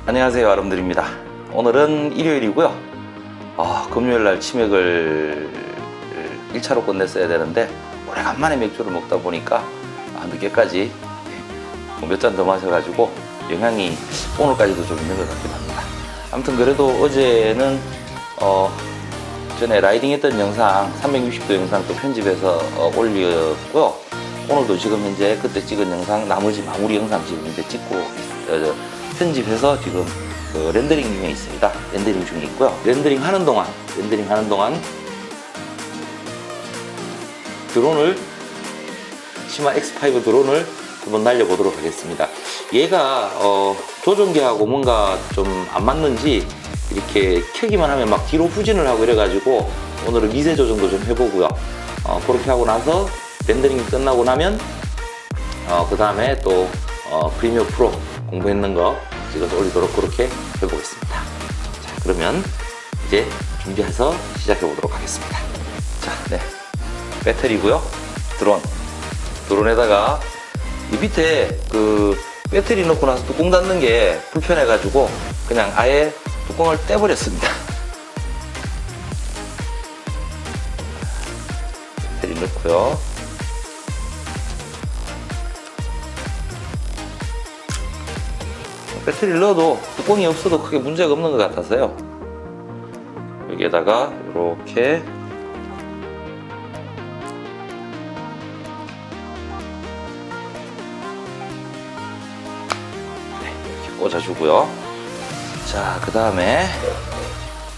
안녕하세요, 아름들입니다. 오늘은 일요일이고요. 금요일날 치맥을 1차로 끝냈어야 되는데 오래간만에 맥주를 먹다 보니까 늦게까지 몇 잔 더 마셔가지고 영향이 오늘까지도 좀 있는 것 같긴 합니다. 아무튼 그래도 어제는 전에 라이딩 했던 영상 360도 영상 또 편집해서 올렸고요. 오늘도 지금 현재 그때 찍은 영상 나머지 마무리 영상 지금 이제 찍고 편집해서 지금 렌더링 중에 있습니다. 렌더링 중에 있고요. 렌더링 하는 동안 드론을 시마 X5 드론을 한번 날려보도록 하겠습니다. 얘가 조종기하고 뭔가 좀 안 맞는지 이렇게 켜기만 하면 막 뒤로 후진을 하고 이래가지고 오늘은 미세 조정도 좀 해보고요. 그렇게 하고 나서 렌더링이 끝나고 나면 그 다음에 또 프리미어 프로 공부했는 거 찍어서 올리도록 그렇게 해보겠습니다. 자, 그러면 이제 준비해서 시작해 보도록 하겠습니다. 자, 네, 배터리고요. 드론에다가 이 밑에 그 배터리 넣고 나서 뚜껑 닫는 게 불편해 가지고 그냥 아예 뚜껑을 떼버렸습니다. 배터리 넣고요. 배터리를 넣어도 뚜껑이 없어도 크게 문제가 없는 것 같아서요. 여기에다가 이렇게 꽂아주고요. 자, 그 다음에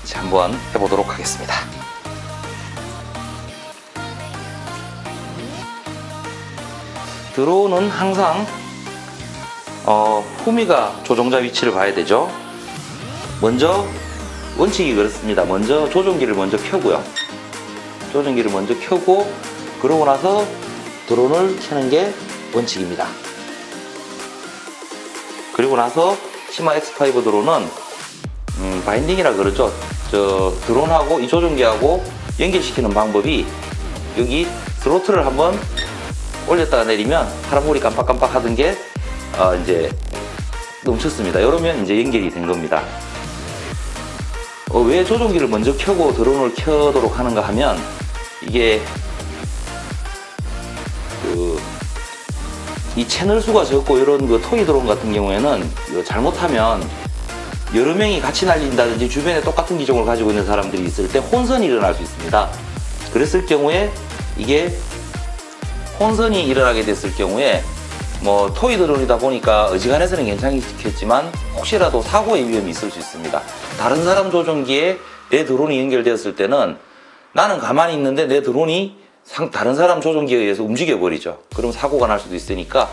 이제 한번 해보도록 하겠습니다. 드론은 항상 후미가 조종자 위치를 봐야 되죠. 먼저 원칙이 그렇습니다. 먼저 조종기를 먼저 켜고요. 조종기를 먼저 켜고 그러고 나서 드론을 켜는 게 원칙입니다. 그리고 나서 시마 X5 드론은 바인딩이라 그러죠. 저 드론하고 이 조종기하고 연결시키는 방법이 여기 스로틀을 한번 올렸다가 내리면 파란불이 깜빡깜빡 하던 게 이제 멈췄습니다. 이러면 이제 연결이 된 겁니다. 왜 조종기를 먼저 켜고 드론을 켜도록 하는가 하면 이게 이 채널 수가 적고 이런 그 토이 드론 같은 경우에는 잘못하면 여러 명이 같이 날린다든지 주변에 똑같은 기종을 가지고 있는 사람들이 있을 때 혼선이 일어날 수 있습니다. 그랬을 경우에 이게 혼선이 일어나게 됐을 경우에 뭐 토이 드론이다 보니까 어지간해서는 괜찮겠지만 혹시라도 사고의 위험이 있을 수 있습니다. 다른 사람 조종기에 내 드론이 연결되었을 때는 나는 가만히 있는데 내 드론이 다른 사람 조종기에 의해서 움직여버리죠. 그럼 사고가 날 수도 있으니까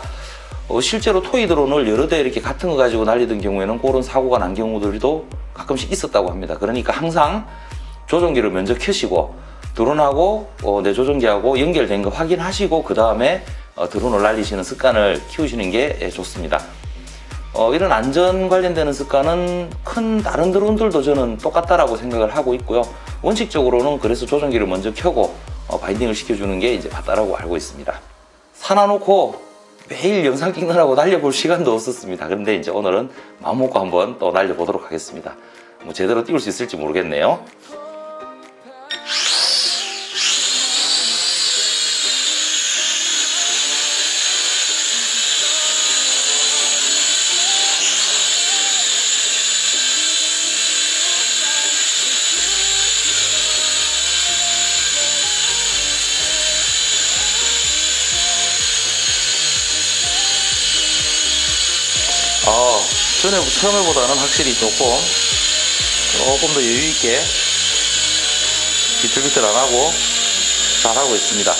실제로 토이 드론을 여러 대 이렇게 같은 거 가지고 날리던 경우에는 그런 사고가 난 경우들도 가끔씩 있었다고 합니다. 그러니까 항상 조종기를 먼저 켜시고 드론하고 내 조종기하고 연결된 거 확인하시고 그 다음에 드론을 날리시는 습관을 키우시는 게 좋습니다. 이런 안전 관련되는 습관은 큰 다른 드론들도 저는 똑같다라고 생각을 하고 있고요. 원칙적으로는 그래서 조종기를 먼저 켜고 바인딩을 시켜주는 게 이제 맞다라고 알고 있습니다. 사놔놓고 매일 영상 찍느라고 날려볼 시간도 없었습니다. 그런데 이제 오늘은 마음먹고 한번 또 날려보도록 하겠습니다. 뭐 제대로 띄울 수 있을지 모르겠네요. 처음에보다는 확실히 조금 더 여유있게 비틀비틀 안 하고 잘 하고 있습니다.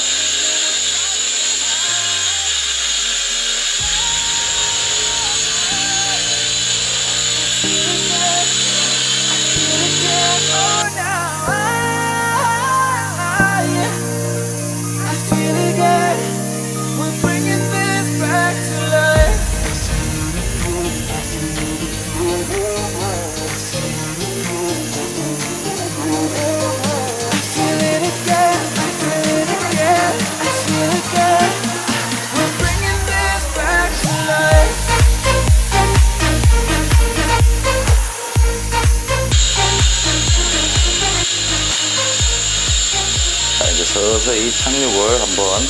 서서히 착륙을 한번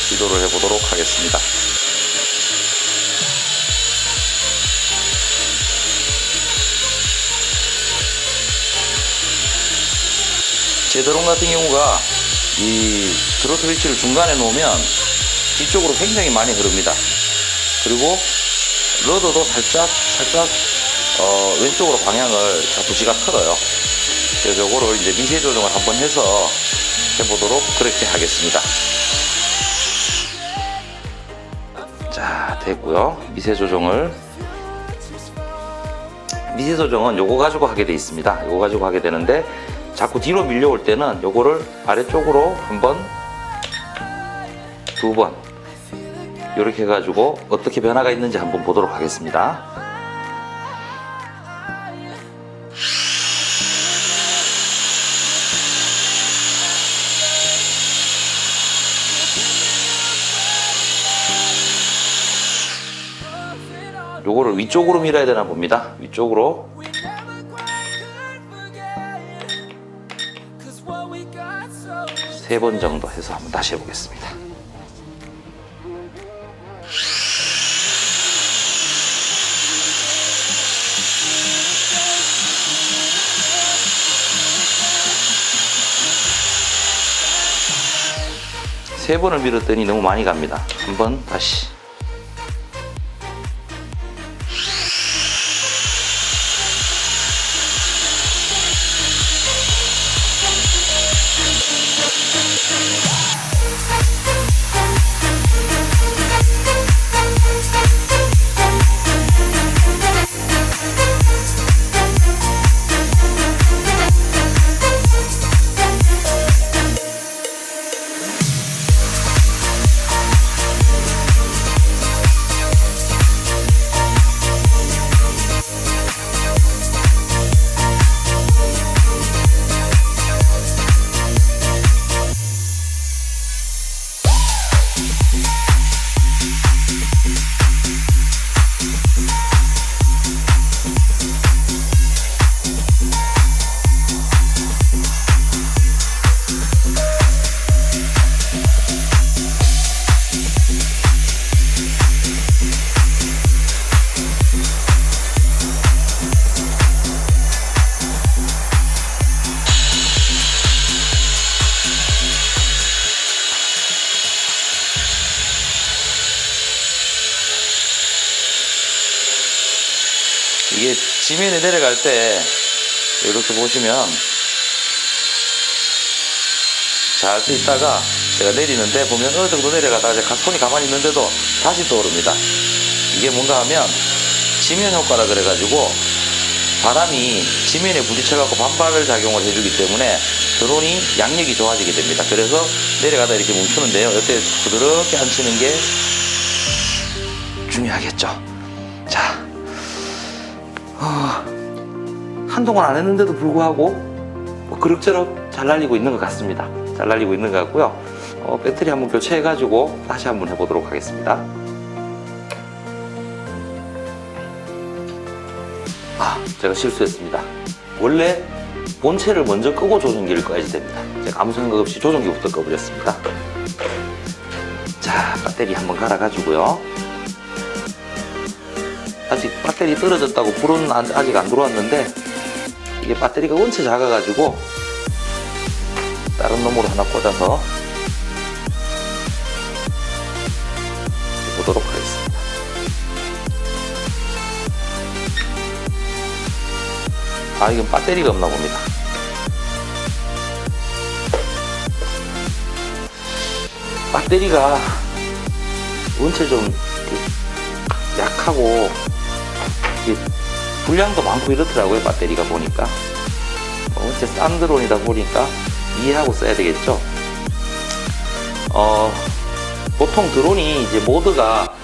시도를 해보도록 하겠습니다. 제 드론 같은 경우가 이 드로틀 위치를 중간에 놓으면 뒤쪽으로 굉장히 많이 흐릅니다. 그리고 러더도 살짝 왼쪽으로 방향을 부시가 틀어요. 그래서 요거를 이제 미세 조정을 한번 해서 해보도록 그렇게 하겠습니다. 자, 됐고요. 미세 조정은 요거 가지고 하게 돼 있습니다. 요거 가지고 하게 되는데 자꾸 뒤로 밀려올 때는 요거를 아래쪽으로 한 번, 두 번 이렇게 해가지고 어떻게 변화가 있는지 한번 보도록 하겠습니다. 요거를 위쪽으로 밀어야 되나 봅니다. 위쪽으로. 세 번 정도 해서 한번 다시 해보겠습니다. 세 번을 밀었더니 너무 많이 갑니다. 한번 다시. 이게 지면에 내려갈 때 이렇게 보시면 잘 서 있다가 제가 내리는데 보면 어느 정도 내려가다가 제가 손이 가만히 있는데도 다시 떠오릅니다. 이게 뭔가 하면 지면 효과라 그래가지고 바람이 지면에 부딪혀갖고 반발 작용을 해주기 때문에 드론이 양력이 좋아지게 됩니다. 그래서 내려가다 이렇게 멈추는데요. 이때 부드럽게 앉히는 게 중요하겠죠. 자, 한동안 안 했는데도 불구하고 뭐 그럭저럭 잘 날리고 있는 것 같습니다. 잘 날리고 있는 것 같고요. 배터리 한번 교체해가지고 다시 한번 해보도록 하겠습니다. 제가 실수했습니다. 원래 본체를 먼저 끄고 조종기를 꺼야지 됩니다. 제가 아무 생각 없이 조종기부터 꺼버렸습니다. 자, 배터리 한번 갈아가지고요. 아직 배터리 떨어졌다고 불은 아직 안 들어왔는데 이게 배터리가 원체 작아가지고 다른 놈으로 하나 꽂아서 해보도록 하겠습니다. 이건 배터리가 없나 봅니다. 배터리가 원체 좀 약하고 분량도 많고 이렇더라고요. 배터리가 보니까 원체 싼 드론이다 보니까 이해하고 써야 되겠죠. 보통 드론이 이제 모드가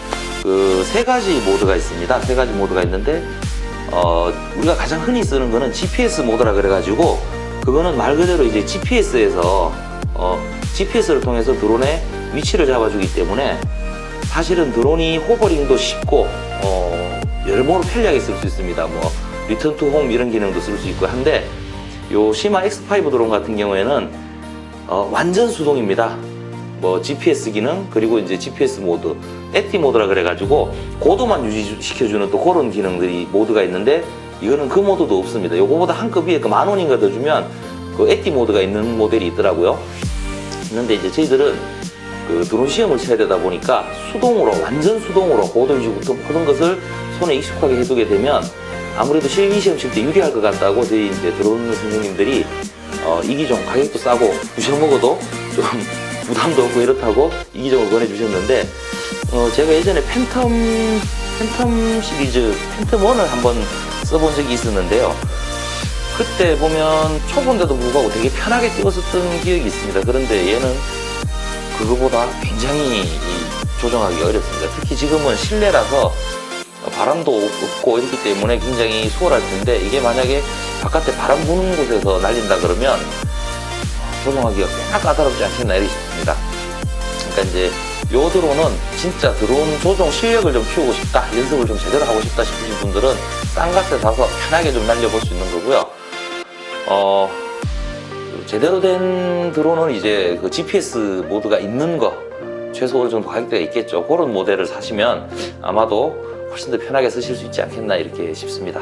그 세 가지 모드가 있습니다. 세 가지 모드가 있는데 우리가 가장 흔히 쓰는 거는 GPS 모드라 그래가지고 그거는 말 그대로 이제 GPS에서 GPS를 통해서 드론의 위치를 잡아주기 때문에 사실은 드론이 호버링도 쉽고 여러모로 편리하게 쓸 수 있습니다. 뭐 리턴 투 홈 이런 기능도 쓸 수 있고 한데 요 시마 X5 드론 같은 경우에는 완전 수동입니다. 뭐 GPS 기능, 그리고 이제 GPS 모드, 액티 모드라 그래가지고 고도만 유지시켜주는 또 그런 기능들이 모드가 있는데, 이거는 그 모드도 없습니다. 요거보다 한 급 위에 그 10,000원인가 더 주면 그 액티 모드가 있는 모델이 있더라고요. 있는데 이제 저희들은 그 드론 시험을 쳐야 되다 보니까 수동으로, 완전 수동으로 고도 유지부터 모든 것을 손에 익숙하게 해두게 되면 아무래도 실기 시험 칠 때 유리할 것 같다고 저희 이제 드론 선생님들이 이 기종 가격도 싸고 부셔 먹어도 좀 부담도 없고 이렇다고 이 기종을 권해주셨는데, 제가 예전에 팬텀 시리즈 팬텀1을 한번 써본 적이 있었는데요. 그때 보면 초보인데도 불구하고 되게 편하게 찍었었던 기억이 있습니다. 그런데 얘는 그거보다 굉장히 조정하기 어렵습니다. 특히 지금은 실내라서 바람도 없고 이렇기 때문에 굉장히 수월할 텐데, 이게 만약에 바깥에 바람 부는 곳에서 날린다 그러면 조정하기가 꽤나 까다롭지 않겠나 이렇게 싶습니다. 그러니까 이제 요 드론은 진짜 드론 조종 실력을 좀 키우고 싶다, 연습을 좀 제대로 하고 싶다 싶으신 분들은 싼 값에 사서 편하게 좀 날려볼 수 있는 거고요. 제대로 된 드론은 이제 그 GPS 모드가 있는 거, 최소 어느 정도 가격대가 있겠죠. 그런 모델을 사시면 아마도 훨씬 더 편하게 쓰실 수 있지 않겠나 이렇게 싶습니다.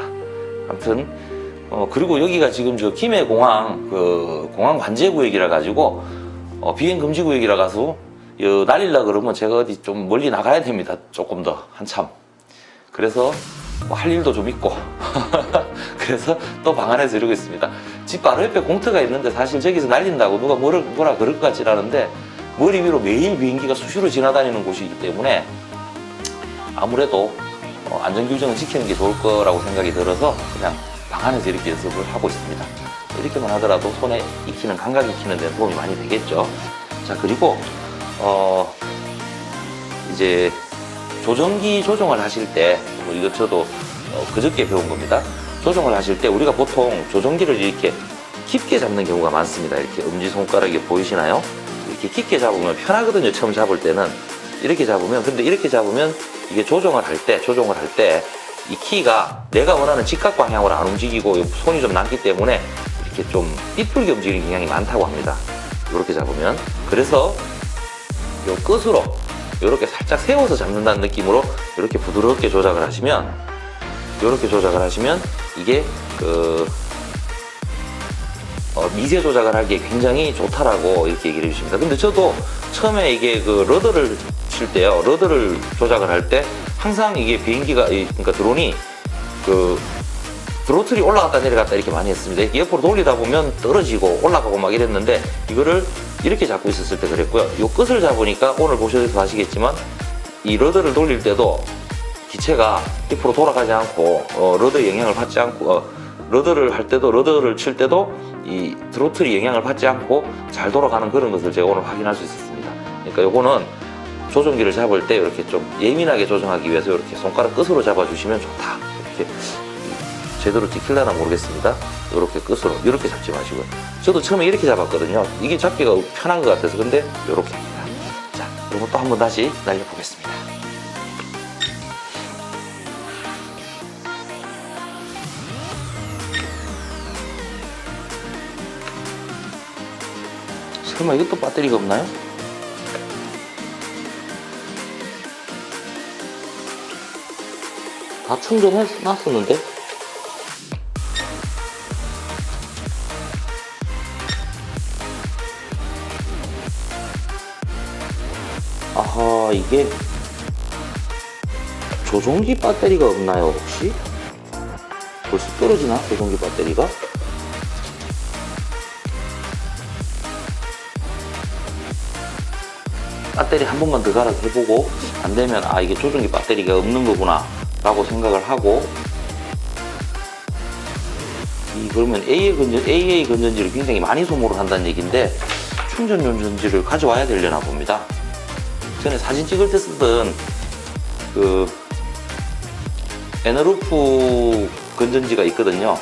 아무튼 그리고 여기가 지금 저 김해공항 공항 관제 구역이라 가지고 비행 금지 구역이라 가서 날리려 그러면 제가 어디 좀 멀리 나가야 됩니다. 조금 더 한참. 그래서 뭐 할 일도 좀 있고 그래서 또 방 안에서 이러고 있습니다. 집 바로 옆에 공터가 있는데 사실 저기서 날린다고 누가 뭐라 그럴 것 같진 않은데, 머리 위로 매일 비행기가 수시로 지나다니는 곳이기 때문에 아무래도 안전규정을 지키는 게 좋을 거라고 생각이 들어서 그냥 방 안에서 이렇게 연습을 하고 있습니다. 이렇게만 하더라도 손에 익히는, 감각 익히는 데 도움이 많이 되겠죠. 자, 그리고 이제 조정기 조정을 하실 때, 이거 저도 그저께 배운 겁니다. 조정을 하실 때 우리가 보통 조정기를 이렇게 깊게 잡는 경우가 많습니다. 이렇게 엄지손가락이 보이시나요? 이렇게 깊게 잡으면 편하거든요. 처음 잡을 때는 이렇게 잡으면. 근데 이렇게 잡으면 이게 조정을 할 때 이 키가 내가 원하는 직각 방향으로 안 움직이고 손이 좀 남기 때문에 이렇게 좀 삐뚤게 움직이는 경향이 많다고 합니다. 이렇게 잡으면. 그래서 요 끝으로 이렇게 살짝 세워서 잡는다는 느낌으로 이렇게 부드럽게 조작을 하시면, 이게 미세 조작을 하기에 굉장히 좋다라고 이렇게 얘기를 해주십니다. 근데 저도 처음에 이게 러더를 칠 때요, 러더를 조작을 할 때 항상 이게 비행기가, 그러니까 드론이 드로틀이 올라갔다 내려갔다 이렇게 많이 했습니다. 옆으로 돌리다 보면 떨어지고 올라가고 막 이랬는데, 이거를 이렇게 잡고 있었을 때 그랬고요. 이 끝을 잡으니까 오늘 보셔서 아시겠지만 이 러더를 돌릴 때도 기체가 옆으로 돌아가지 않고 러더의 영향을 받지 않고, 러더를 할 때도, 러더를 칠 때도 이 드로틀이 영향을 받지 않고 잘 돌아가는 그런 것을 제가 오늘 확인할 수 있었습니다. 그러니까 요거는 조종기를 잡을 때 이렇게 좀 예민하게 조정하기 위해서 이렇게 손가락 끝으로 잡아주시면 좋다. 이렇게 제대로 찍힐려나 모르겠습니다. 이렇게 끝으로, 이렇게 잡지 마시고요. 저도 처음에 이렇게 잡았거든요. 이게 잡기가 편한 것 같아서. 근데 이렇게 합니다. 자, 그리고 또 한번 다시 날려보겠습니다. 설마 이것도 배터리가 없나요? 다 충전해 놨었는데? 아하, 이게 조종기 배터리가 없나요 혹시? 벌써 떨어지나? 조종기 배터리가? 배터리 한 번만 더 갈아서 해보고, 안 되면 이게 조종기 배터리가 없는 거구나 라고 생각을 하고, 그러면 AA 건전지를 굉장히 많이 소모를 한다는 얘기인데 충전용 전지를 가져와야 되려나 봅니다. 전에 사진 찍을 때 쓰던 에너루프 건전지가 있거든요.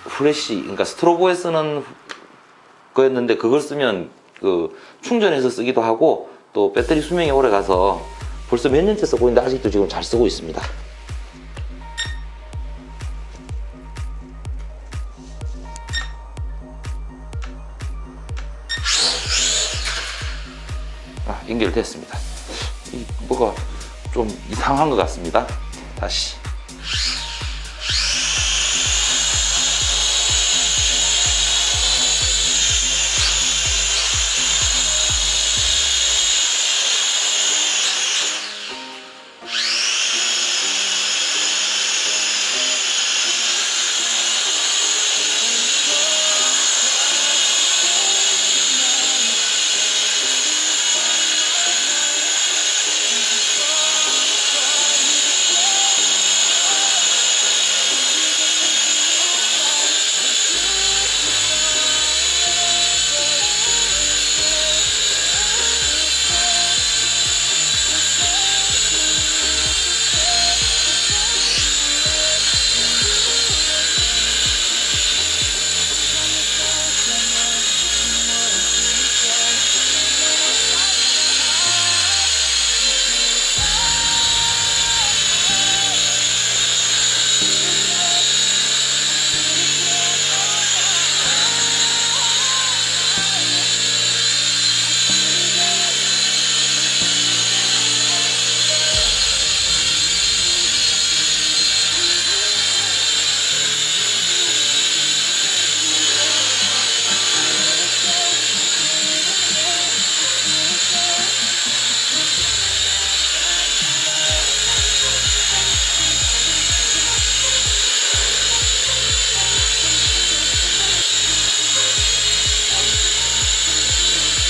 플래시, 그러니까 스트로보에 쓰는 거였는데, 그걸 쓰면 충전해서 쓰기도 하고 또 배터리 수명이 오래 가서 벌써 몇 년째 쓰고 있는데 아직도 지금 잘 쓰고 있습니다. 연결됐습니다. 뭐가 좀 이상한 것 같습니다. 다시.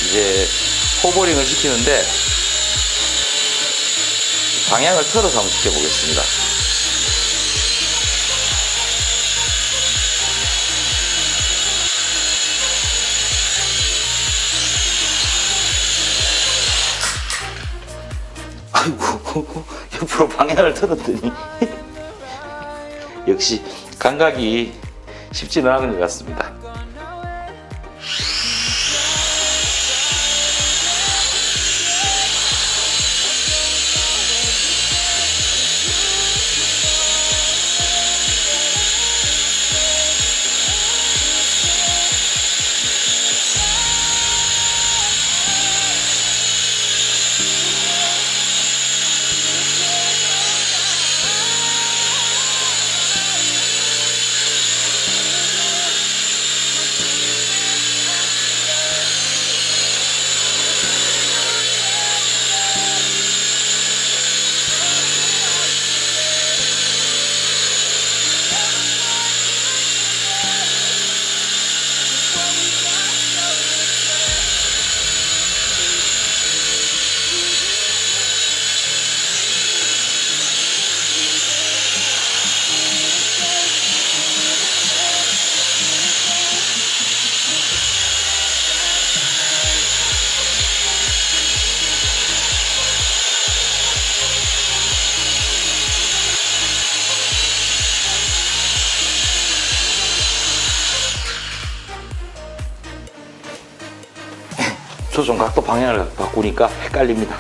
이제 호버링을 시키는데 방향을 틀어서 한번 시켜보겠습니다. 아이고, 옆으로 방향을 틀었더니 역시 감각이 쉽지는 않은 것 같습니다. 조종 각도 방향을 바꾸니까 헷갈립니다.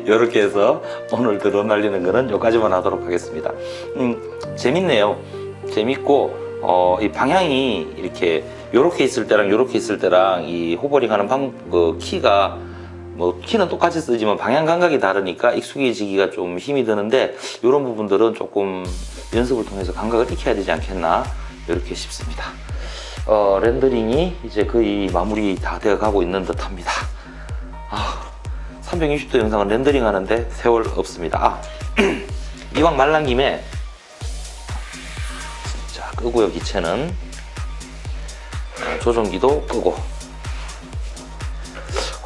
이렇게 해서 오늘 드론 날리는 거는 여기까지만 하도록 하겠습니다. 재밌네요. 재밌고 이 방향이 이렇게 요렇게 있을 때랑 요렇게 있을 때랑 이 호버링 하는 키가 뭐 키는 똑같이 쓰지만 방향 감각이 다르니까 익숙해지기가 좀 힘이 드는데 이런 부분들은 조금 연습을 통해서 감각을 익혀야 되지 않겠나 이렇게 싶습니다. 렌더링이 이제 거의 마무리 다 되어 가고 있는 듯 합니다. 360도 영상은 렌더링 하는데 세월 없습니다. 이왕 말란 김에 자 끄고요. 기체는 조종기도 끄고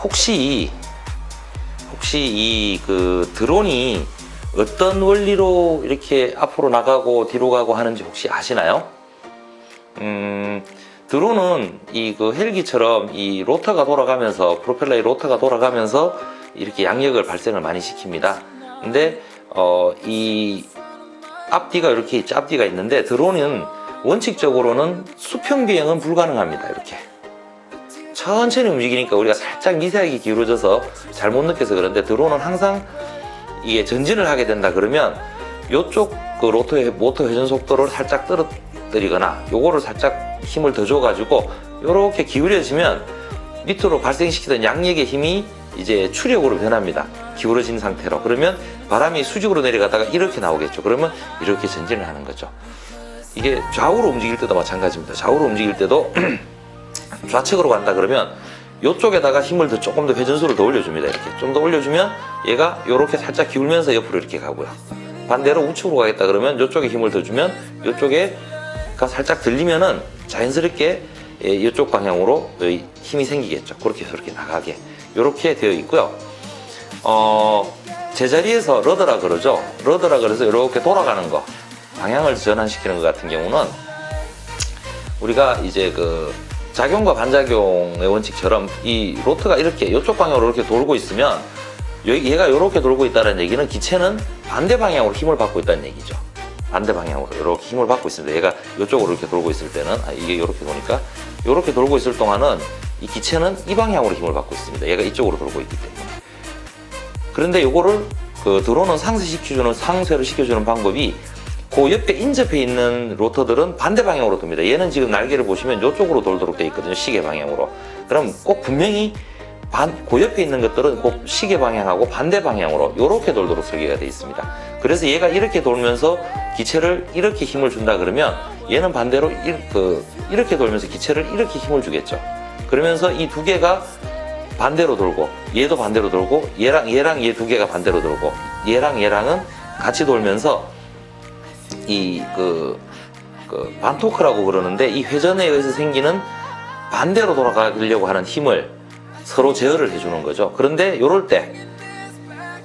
혹시 이 드론이 어떤 원리로 이렇게 앞으로 나가고 뒤로 가고 하는지 혹시 아시나요? 드론은 이 헬기처럼 이 로터가 돌아가면서 프로펠러의 로터가 돌아가면서 이렇게 양력을 발생을 많이 시킵니다. 근데 이 앞뒤가 이렇게 있죠. 앞뒤가 있는데 드론은 원칙적으로는 수평 비행은 불가능합니다. 이렇게 천천히 움직이니까 우리가 살짝 미세하게 기울어져서 잘못 느껴서 그런데 드론은 항상 이게 전진을 하게 된다 그러면 이쪽 로터의 모터 회전 속도를 살짝 떨어뜨리거나 요거를 살짝 힘을 더 줘가지고 이렇게 기울여지면 밑으로 발생시키던 양력의 힘이 이제 추력으로 변합니다. 기울어진 상태로. 그러면 바람이 수직으로 내려가다가 이렇게 나오겠죠. 그러면 이렇게 전진을 하는 거죠. 이게 좌우로 움직일 때도 마찬가지입니다. 좌우로 움직일 때도 좌측으로 간다 그러면 이쪽에다가 힘을 조금 더 회전수를 더 올려줍니다. 이렇게 좀 더 올려주면 얘가 이렇게 살짝 기울면서 옆으로 이렇게 가고요. 반대로 우측으로 가겠다 그러면 이쪽에 힘을 더 주면 이쪽에가 살짝 들리면은 자연스럽게 이쪽 방향으로 힘이 생기겠죠. 그렇게 해서 이렇게 나가게 이렇게 되어 있고요. 제자리에서 러더라 그러죠. 러더라 그래서 이렇게 돌아가는 거, 방향을 전환시키는 것 같은 경우는 우리가 이제 작용과 반작용의 원칙처럼 이 로트가 이렇게 이쪽 방향으로 이렇게 돌고 있으면 얘가 이렇게 돌고 있다는 얘기는 기체는 반대 방향으로 힘을 받고 있다는 얘기죠. 반대 방향으로 이렇게 힘을 받고 있습니다. 얘가 이쪽으로 이렇게 돌고 있을 때는 이게 이렇게 도니까 이렇게 돌고 있을 동안은 이 기체는 이 방향으로 힘을 받고 있습니다. 얘가 이쪽으로 돌고 있기 때문에. 그런데 이거를 드론은 상쇄를 시켜주는 방법이 그 옆에 인접해 있는 로터들은 반대 방향으로 돕니다. 얘는 지금 날개를 보시면 이쪽으로 돌도록 되어 있거든요. 시계 방향으로. 그럼 꼭 분명히 그 옆에 있는 것들은 꼭 시계 방향하고 반대 방향으로 이렇게 돌도록 설계가 되어 있습니다. 그래서 얘가 이렇게 돌면서 기체를 이렇게 힘을 준다 그러면 얘는 반대로 이렇게 돌면서 기체를 이렇게 힘을 주겠죠. 그러면서 이 두 개가 반대로 돌고 얘도 반대로 돌고 얘랑 얘 두 개가 반대로 돌고 얘랑은 같이 돌면서 이 반토크라고 그러는데 이 회전에 의해서 생기는 반대로 돌아가려고 하는 힘을 서로 제어를 해주는 거죠. 그런데 이럴 때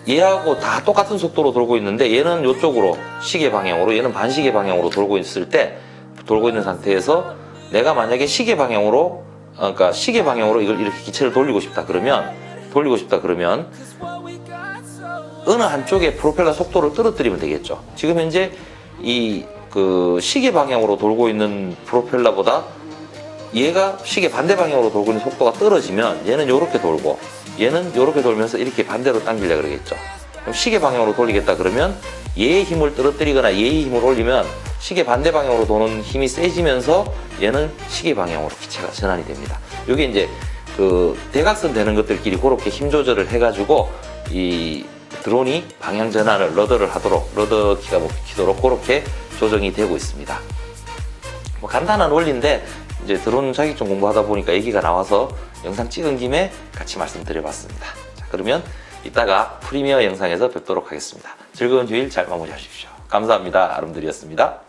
얘하고 다 똑같은 속도로 돌고 있는데 얘는 이쪽으로 시계 방향으로 얘는 반시계 방향으로 돌고 있는 상태에서 내가 만약에 시계 방향으로 이걸 이렇게 기체를 돌리고 싶다 그러면 어느 한쪽에 프로펠러 속도를 떨어뜨리면 되겠죠. 지금 현재 이 시계 방향으로 돌고 있는 프로펠러보다 얘가 시계 반대 방향으로 돌고 있는 속도가 떨어지면 얘는 이렇게 돌고 얘는 이렇게 돌면서 이렇게 반대로 당기려고 그러겠죠. 그럼 시계 방향으로 돌리겠다 그러면 얘의 힘을 떨어뜨리거나 얘의 힘을 올리면 시계 반대 방향으로 도는 힘이 세지면서 얘는 시계 방향으로 기체가 전환이 됩니다. 이게 이제 대각선 되는 것들끼리 그렇게 힘 조절을 해가지고 이 드론이 방향 전환을 러더 키가 먹히도록 그렇게 조정이 되고 있습니다. 뭐 간단한 원리인데 이제 드론 자격증 공부하다 보니까 얘기가 나와서 영상 찍은 김에 같이 말씀드려봤습니다. 자, 그러면 이따가 프리미어 영상에서 뵙도록 하겠습니다. 즐거운 주일 잘 마무리하십시오. 감사합니다. 아름드리였습니다.